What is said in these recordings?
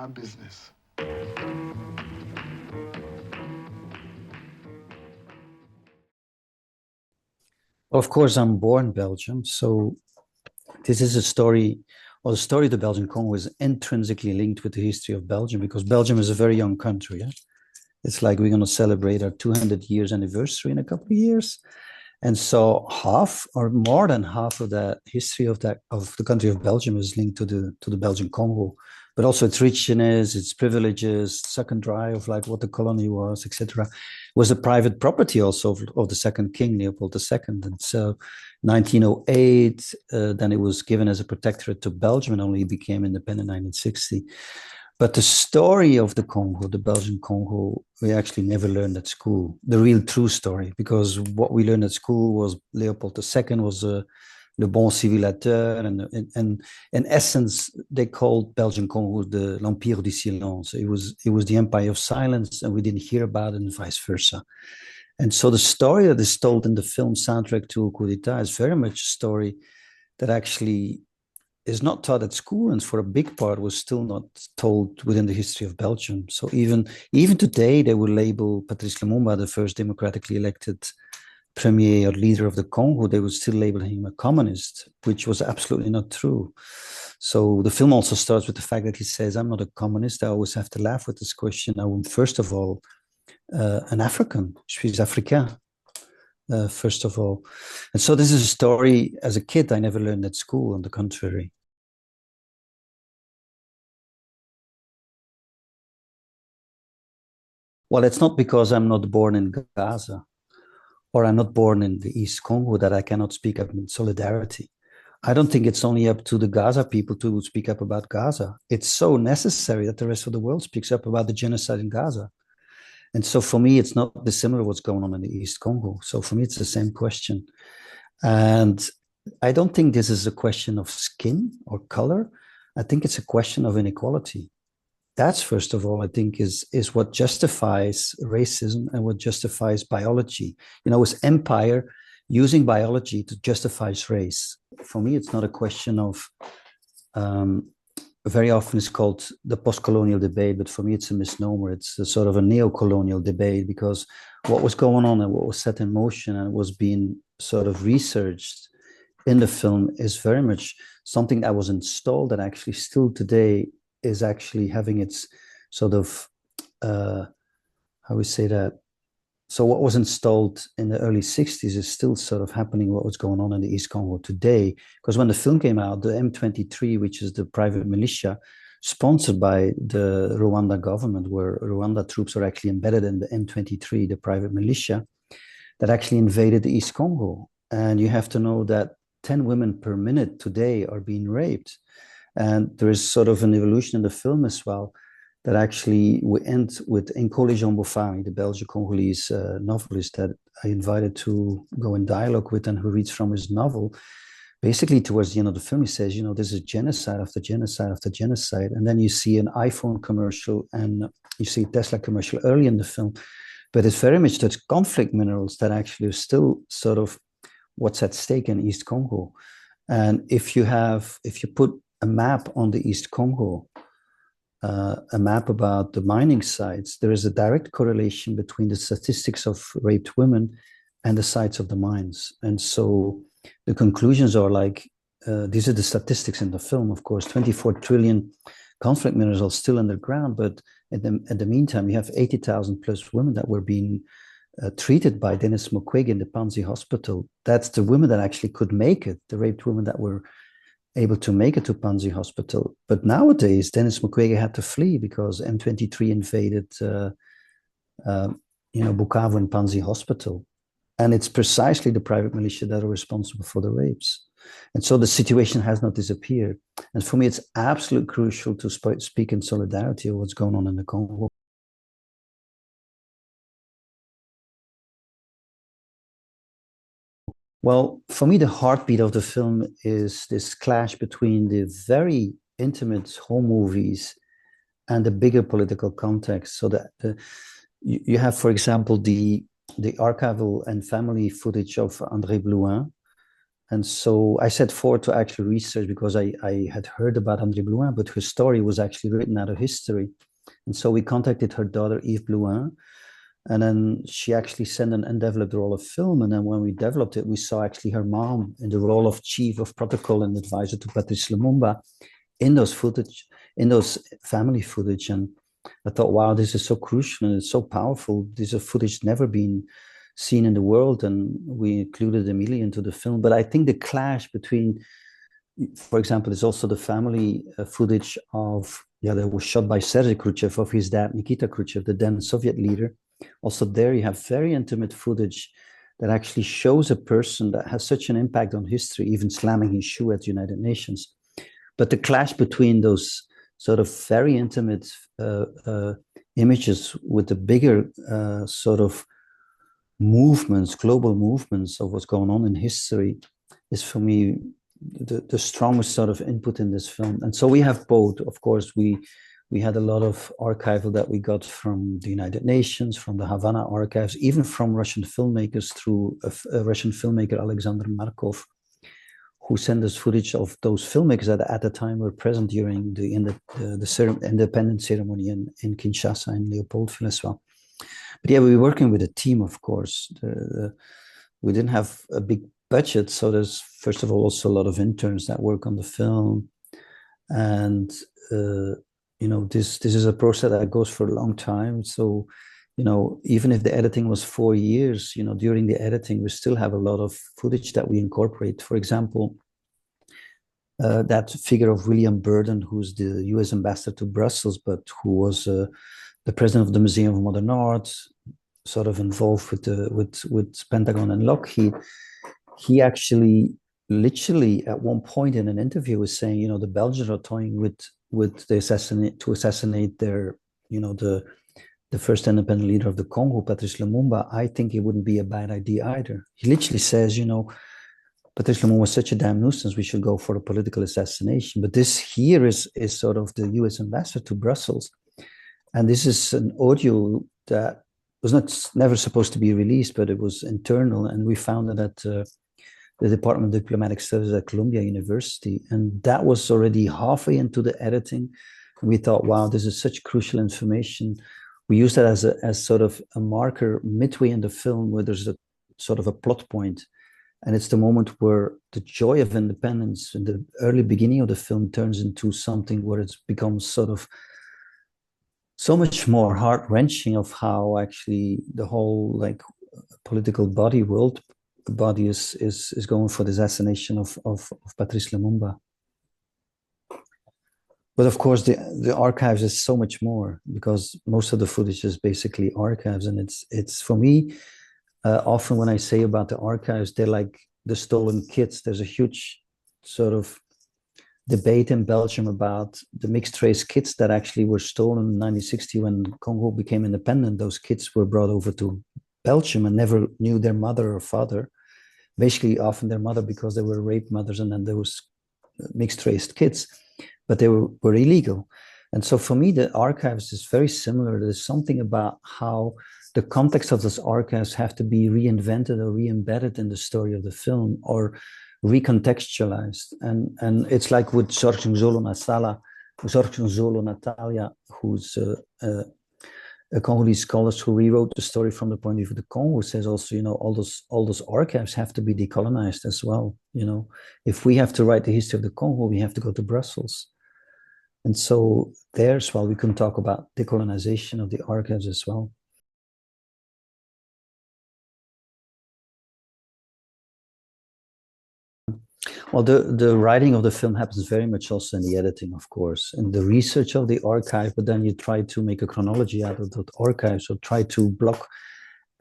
my business. Of course, I'm born in Belgium, so this is a story, or the story of the Belgian Congo is intrinsically linked with the history of Belgium, because Belgium is a very young country. Yeah? It's like we're going to celebrate our 200 years anniversary in a couple of years. And so half or more than half of the history of the country of Belgium is linked to the Belgian Congo, but also its richness, its privileges, suck and dry of like what the colony was, etc. Was a private property also of the second king, Leopold II. And so 1908, then it was given as a protectorate to Belgium and only became independent in 1960. But the story of the Congo, the Belgian Congo, we actually never learned at school, the real true story, because what we learned at school was Leopold II was le bon civilisateur, and in essence, they called Belgian Congo the l'Empire du Silence. It was the empire of silence, and we didn't hear about it, and vice versa. And so the story that is told in the film soundtrack to A Coup D'État is very much a story that actually is not taught at school, and for a big part was still not told within the history of Belgium. So even today, they would label Patrice Lumumba, the first democratically elected premier or leader of the Congo, they would still label him a communist, which was absolutely not true. So the film also starts with the fact that he says, I'm not a communist. I always have to laugh with this question. I'm first of all an African. Je suis africain. First of all. And so this is a story, as a kid, I never learned at school, on the contrary. Well, it's not because I'm not born in Gaza or I'm not born in the East Congo that I cannot speak up in solidarity. I don't think it's only up to the Gaza people to speak up about Gaza. It's so necessary that the rest of the world speaks up about the genocide in Gaza. And so for me, it's not dissimilar what's going on in the East Congo. So for me, it's the same question. And I don't think this is a question of skin or color. I think it's a question of inequality. That's, first of all, I think is what justifies racism and what justifies biology. You know, it's empire using biology to justify race. For me, it's not a question of, very often it's called the post-colonial debate, but for me, it's a misnomer. It's a sort of a neo-colonial debate, because what was going on and what was set in motion and was being sort of researched in the film is very much something that was installed that actually still today is actually having its sort of, how we say that? So what was installed in the early 60s is still sort of happening, what was going on in the East Congo today. Because when the film came out, the M23, which is the private militia sponsored by the Rwanda government, where Rwanda troops are actually embedded in the M23, the private militia, that actually invaded the East Congo. And you have to know that 10 women per minute today are being raped. And there is sort of an evolution in the film as well, that actually we end with Nkole Jean Bofani, the Belgian-Congolese novelist that I invited to go in dialogue with and who reads from his novel. Basically, towards the end of the film, he says, you know, this is genocide after genocide after genocide. And then you see an iPhone commercial and you see a Tesla commercial early in the film. But it's very much that conflict minerals that actually are still sort of what's at stake in East Congo. And if you put a map on the East Congo, a map about the mining sites, there is a direct correlation between the statistics of raped women and the sites of the mines. And so the conclusions are like, these are the statistics in the film, of course, 24 trillion conflict minerals are still underground, but in the meantime, you have 80,000 plus women that were being treated by Denis Mukwege in the Panzi hospital. That's the women that actually could make it, the raped women that were able to make it to Panzi hospital. But nowadays, Denis Mukwege had to flee because M23 invaded, Bukavu and Panzi hospital. And it's precisely the private militia that are responsible for the rapes. And so the situation has not disappeared. And for me, it's absolutely crucial to speak in solidarity of what's going on in the Congo. Well, for me, the heartbeat of the film is this clash between the very intimate home movies and the bigger political context. So that you have, for example, the archival and family footage of André Blouin, And so I set forward to actually research because I had heard about André Blouin, but her story was actually written out of history. And so we contacted her daughter, Yves Blouin, and then she actually sent an undeveloped roll of film. And then when we developed it, we saw actually her mom in the role of chief of protocol and advisor to Patrice Lumumba in those footage, in those family footage. And I thought, wow, this is so crucial and it's so powerful. This is footage never been seen in the world, and we included immediately into the film. But I think the clash between, for example, is also the family footage of, that was shot by Sergei Khrushchev, of his dad, Nikita Khrushchev, the then Soviet leader. Also there you have very intimate footage that actually shows a person that has such an impact on history, even slamming his shoe at the United Nations. But the clash between those sort of very intimate images with the bigger sort of movements, global movements of what's going on in history is for me the strongest sort of input in this film. And so we have both. Of course, we had a lot of archival that we got from the United Nations, from the Havana archives, even from Russian filmmakers through a Russian filmmaker, Alexander Markov, who sent us footage of those filmmakers that at the time were present during the independence ceremony in Kinshasa and Leopoldville as well. But yeah, we were working with a team, of course. We didn't have a big budget, so there's first of all also a lot of interns that work on the film, and this is a process that goes for a long time. So even if the editing was 4 years, during the editing we still have a lot of footage that we incorporate. For example, that figure of William Burden, who's the US ambassador to Brussels, but who was the president of the Museum of Modern Art, sort of involved with Pentagon and Lockheed. He actually literally at one point in an interview was saying, the Belgians are toying with the assassinate their, the first independent leader of the Congo, Patrice Lumumba. I think it wouldn't be a bad idea either. He literally says, Patrice Lumumba was such a damn nuisance, we should go for a political assassination. But this here is sort of the US ambassador to Brussels. And this is an audio that was never supposed to be released, but it was internal. And we found it at the Department of Diplomatic Studies at Columbia University. And that was already halfway into the editing. And we thought, wow, this is such crucial information. We used that as sort of a marker midway in the film where there's a sort of a plot point. And it's the moment where the joy of independence in the early beginning of the film turns into something where it becomes sort of so much more heart-wrenching of how actually the whole political world body is going for the assassination of Patrice Lumumba. But of course, the archives is so much more, because most of the footage is basically archives. And it's for me, often when I say about the archives, they're like the stolen kids. There's a huge sort of debate in Belgium about the mixed race kids that actually were stolen in 1960 when Congo became independent. Those kids were brought over to Belgium and never knew their mother or father. Basically, often their mother, because they were rape mothers, and then there was mixed race kids, but they were illegal. And so for me, the archives is very similar. There's something about how the context of those archives have to be reinvented or re-embedded in the story of the film, or recontextualized. And it's like with George Nzolo Natalia, who's a Congolese scholar who rewrote the story from the point of view of the Congo, says also, all those archives have to be decolonized as well. If we have to write the history of the Congo, we have to go to Brussels. And so there's, we can talk about decolonization of the archives as well. Well, the writing of the film happens very much also in the editing, of course, and the research of the archive, but then you try to make a chronology out of that archive, so try to block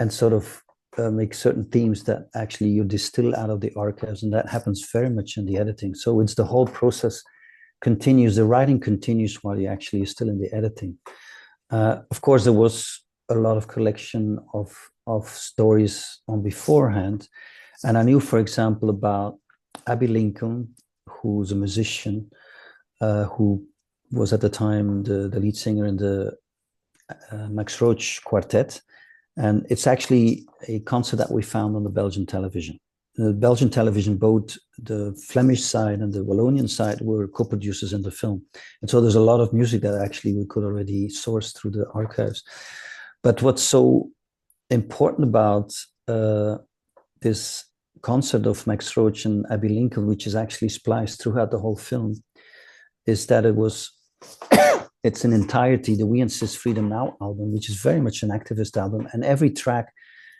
and sort of make certain themes that actually you distill out of the archives, and that happens very much in the editing. So it's the whole process continues, the writing continues while you actually are still in the editing. Of course, there was a lot of collection of stories on beforehand, and I knew, for example, about Abbey Lincoln, who's a musician, who was at the time the lead singer in the Max Roach quartet. And it's actually a concert that we found on the Belgian television. the Belgian television, both the Flemish side and the Wallonian side were co-producers in the film. And so there's a lot of music that actually we could already source through the archives. But what's so important about this concert of Max Roach and Abbey Lincoln, which is actually spliced throughout the whole film, is that it was, it's in entirety the We Insist Freedom Now album, which is very much an activist album. And every track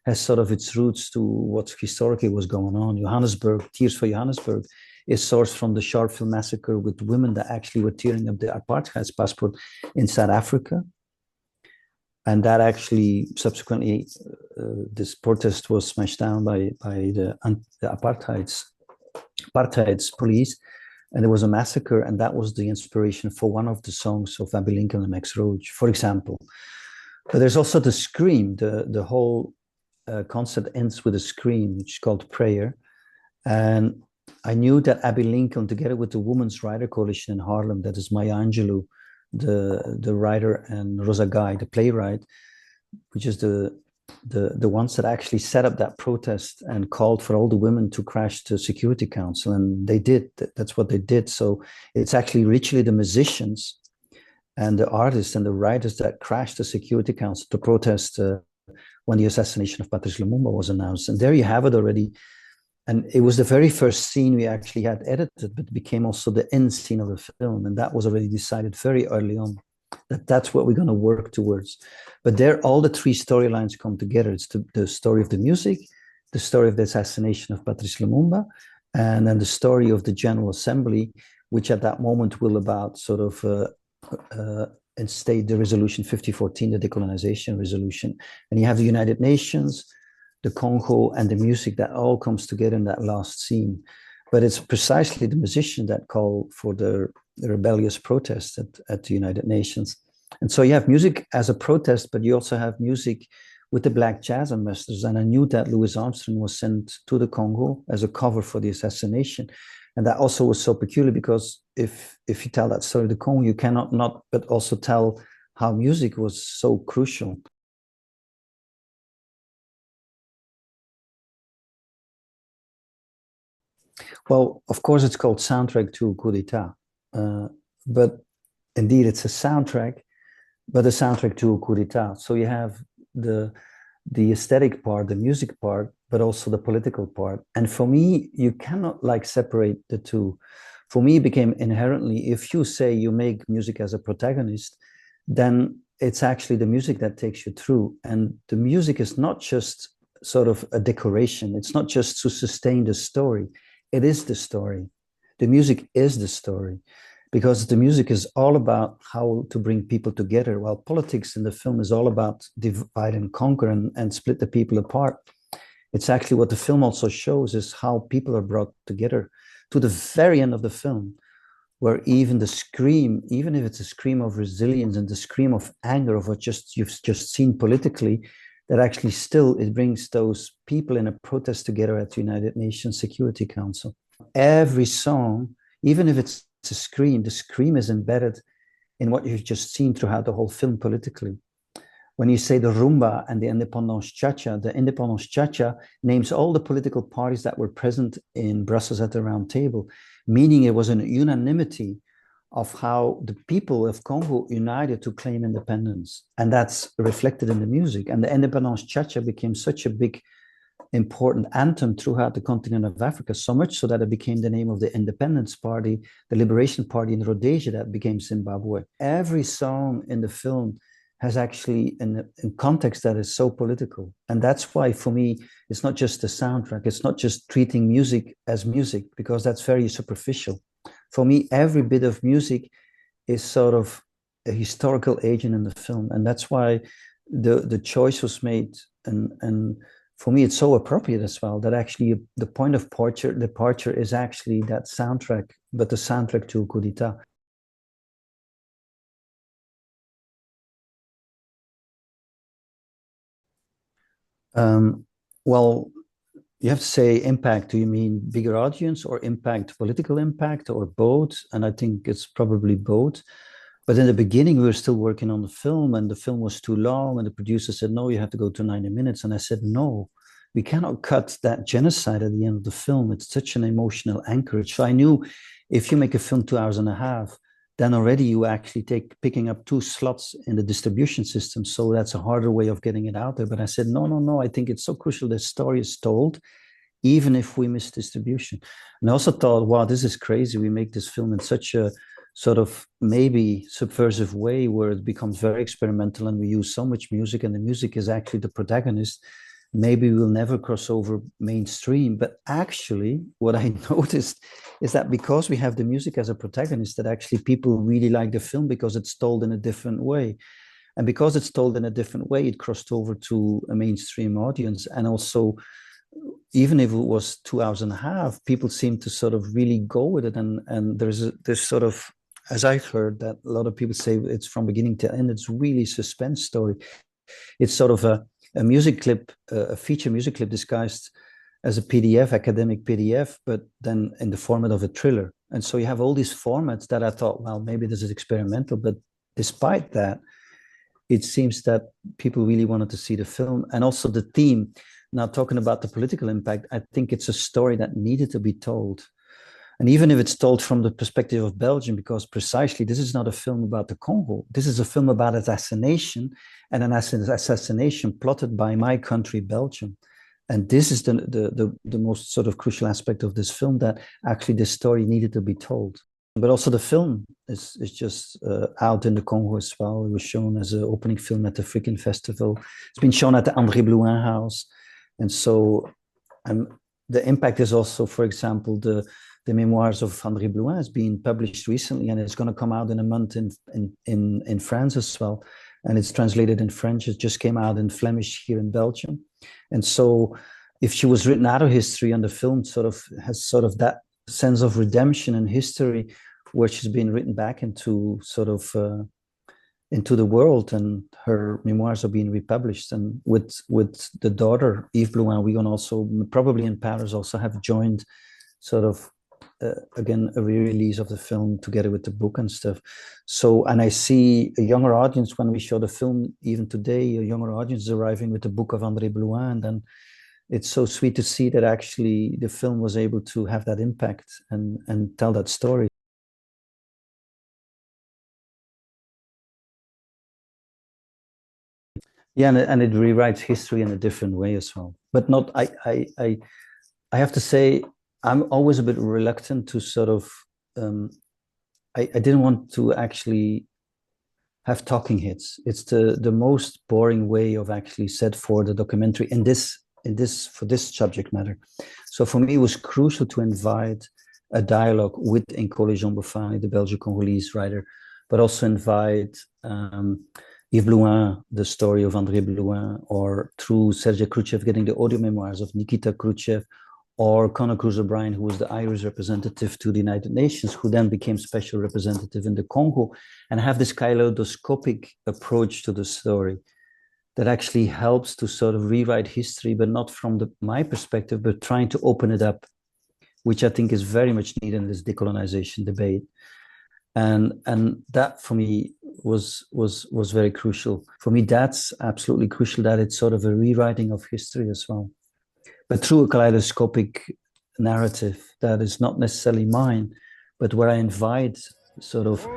has sort of its roots to what historically was going on. Johannesburg, Tears for Johannesburg, is sourced from the Sharpeville massacre with women that actually were tearing up the apartheid passport in South Africa. And that actually subsequently, this protest was smashed down by the apartheid's police. And there was a massacre, and that was the inspiration for one of the songs of Abbey Lincoln and Max Roach, for example. But there's also the scream. The whole concert ends with a scream, which is called Prayer. And I knew that Abbey Lincoln, together with the Women's Writer Coalition in Haarlem, that is Maya Angelou, the writer, and Rosa Guy, the playwright, which is the ones that actually set up that protest and called for all the women to crash the Security Council. And they did. That's what they did. So it's actually literally the musicians and the artists and the writers that crashed the Security Council to protest when the assassination of Patrice Lumumba was announced. And there you have it already. And it was the very first scene we actually had edited, but it became also the end scene of the film. And that was already decided very early on, that that's what we're going to work towards. But there, all the three storylines come together. It's the story of the music, the story of the assassination of Patrice Lumumba, and then the story of the General Assembly, which at that moment will about sort of instate the resolution 5014, the decolonization resolution. And you have the United Nations, the Congo, and the music that all comes together in that last scene. But it's precisely the musician that call for the rebellious protest at the United Nations. And so you have music as a protest, but you also have music with the Black Jazz Ambassadors. And I knew that Louis Armstrong was sent to the Congo as a cover for the assassination. And that also was so peculiar, because if you tell that story of the Congo, you cannot not but also tell how music was so crucial. Well, of course, it's called Soundtrack to a Coup d'État. But indeed, it's a soundtrack, but a soundtrack to a coup d'etat. So you have the aesthetic part, the music part, but also the political part. And for me, you cannot like separate the two. For me, it became inherently, if you say you make music as a protagonist, then it's actually the music that takes you through. And the music is not just sort of a decoration. It's not just to sustain the story. It is the story. The music is the story, because the music is all about how to bring people together, while politics in the film is all about divide and conquer and split the people apart. It's actually what the film also shows, is how people are brought together to the very end of the film, where even the scream, even if it's a scream of resilience and the scream of anger of what you've just seen politically, that actually still it brings those people in a protest together at the United Nations Security Council. Every song, even if it's a scream, the scream is embedded in what you've just seen throughout the whole film politically. When you say the rumba and the independence cha-cha names all the political parties that were present in Brussels at the round table, meaning it was an unanimity of how the people of Congo united to claim independence. And that's reflected in the music. And the independence cha-cha became such a big, important anthem throughout the continent of Africa, so much so that it became the name of the Independence Party, the Liberation Party in Rhodesia that became Zimbabwe. Every song in the film has actually in context that is so political. And that's why, for me, it's not just the soundtrack. It's not just treating music as music, because that's very superficial. For me, every bit of music is sort of a historical agent in the film. And that's why the choice was made. And for me, it's so appropriate as well, that actually the point of departure is actually that soundtrack, but the soundtrack to coup d'etat. Well, you have to say impact. Do you mean bigger audience or impact, political impact, or both? And I think it's probably both. But in the beginning, we were still working on the film, and the film was too long, and the producer said, no, you have to go to 90 minutes. And I said, no, we cannot cut that genocide at the end of the film. It's such an emotional anchorage. So I knew if you make a film 2 hours and a half, then already you actually picking up 2 slots in the distribution system. So that's a harder way of getting it out there. But I said, no, I think it's so crucial the story is told, even if we miss distribution. And I also thought, wow, this is crazy. We make this film in such a sort of maybe subversive way where it becomes very experimental and we use so much music and the music is actually the protagonist. Maybe we'll never cross over mainstream. But actually, what I noticed is that because we have the music as a protagonist, that actually people really like the film because it's told in a different way. And because it's told in a different way, it crossed over to a mainstream audience. And also, even if it was 2 hours and a half, people seem to sort of really go with it. And there's sort of, as I've heard, that a lot of people say it's from beginning to end. It's really suspense story. It's sort of a music clip, a feature music clip disguised as a PDF, academic PDF, but then in the format of a thriller. And so you have all these formats that I thought, well, maybe this is experimental. But despite that, it seems that people really wanted to see the film. And also the theme. Now, talking about the political impact, I think it's a story that needed to be told. And even if it's told from the perspective of Belgium, because precisely this is not a film about the Congo. This is a film about assassination, and an assassination plotted by my country, Belgium. And this is the most sort of crucial aspect of this film, that actually this story needed to be told. But also the film is just out in the Congo as well. It was shown as an opening film at the Freaking Festival. It's been shown at the André Blouin House. And so the impact is also, for example, the memoirs of André Blouin has been published recently, and it's going to come out in a month in France as well. And it's translated in French. It just came out in Flemish here in Belgium. And so if she was written out of history, and the film sort of has sort of that sense of redemption and history, where she's been written back into sort of into the world, and her memoirs are being republished. And with the daughter, Yves Blouin, we're going to also, probably in Paris, also have joined sort of, again, a re-release of the film together with the book and stuff. So, and I see a younger audience when we show the film, even today, a younger audience is arriving with the book of André Blouin. And then it's so sweet to see that actually the film was able to have that impact and tell that story. Yeah, and it rewrites history in a different way as well. But not, I have to say, I'm always a bit reluctant to sort of, I didn't want to actually have talking hits. It's the most boring way of actually set for the documentary for this subject matter. So for me, it was crucial to invite a dialogue with Nkole Jean Bofani, the Belgian-Congolese writer, but also invite Yves Blouin, the story of André Blouin, or through Sergei Khrushchev getting the audio memoirs of Nikita Khrushchev, or Conor Cruz O'Brien, who was the Irish representative to the United Nations, who then became special representative in the Congo, and have this kaleidoscopic approach to the story that actually helps to sort of rewrite history, but not from my perspective, but trying to open it up, which I think is very much needed in this decolonization debate. And that for me was very crucial. For me, that's absolutely crucial, that it's sort of a rewriting of history as well, but through a kaleidoscopic narrative that is not necessarily mine, but where I invite sort of,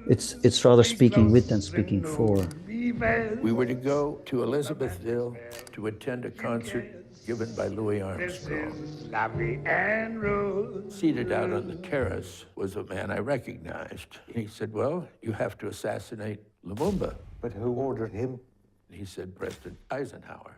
it's rather speaking with than speaking for. We were to go to Elizabethville to attend a concert given by Louis Armstrong. Seated out on the terrace was a man I recognized. He said, well, you have to assassinate Lumumba. But who ordered him? He said, President Eisenhower.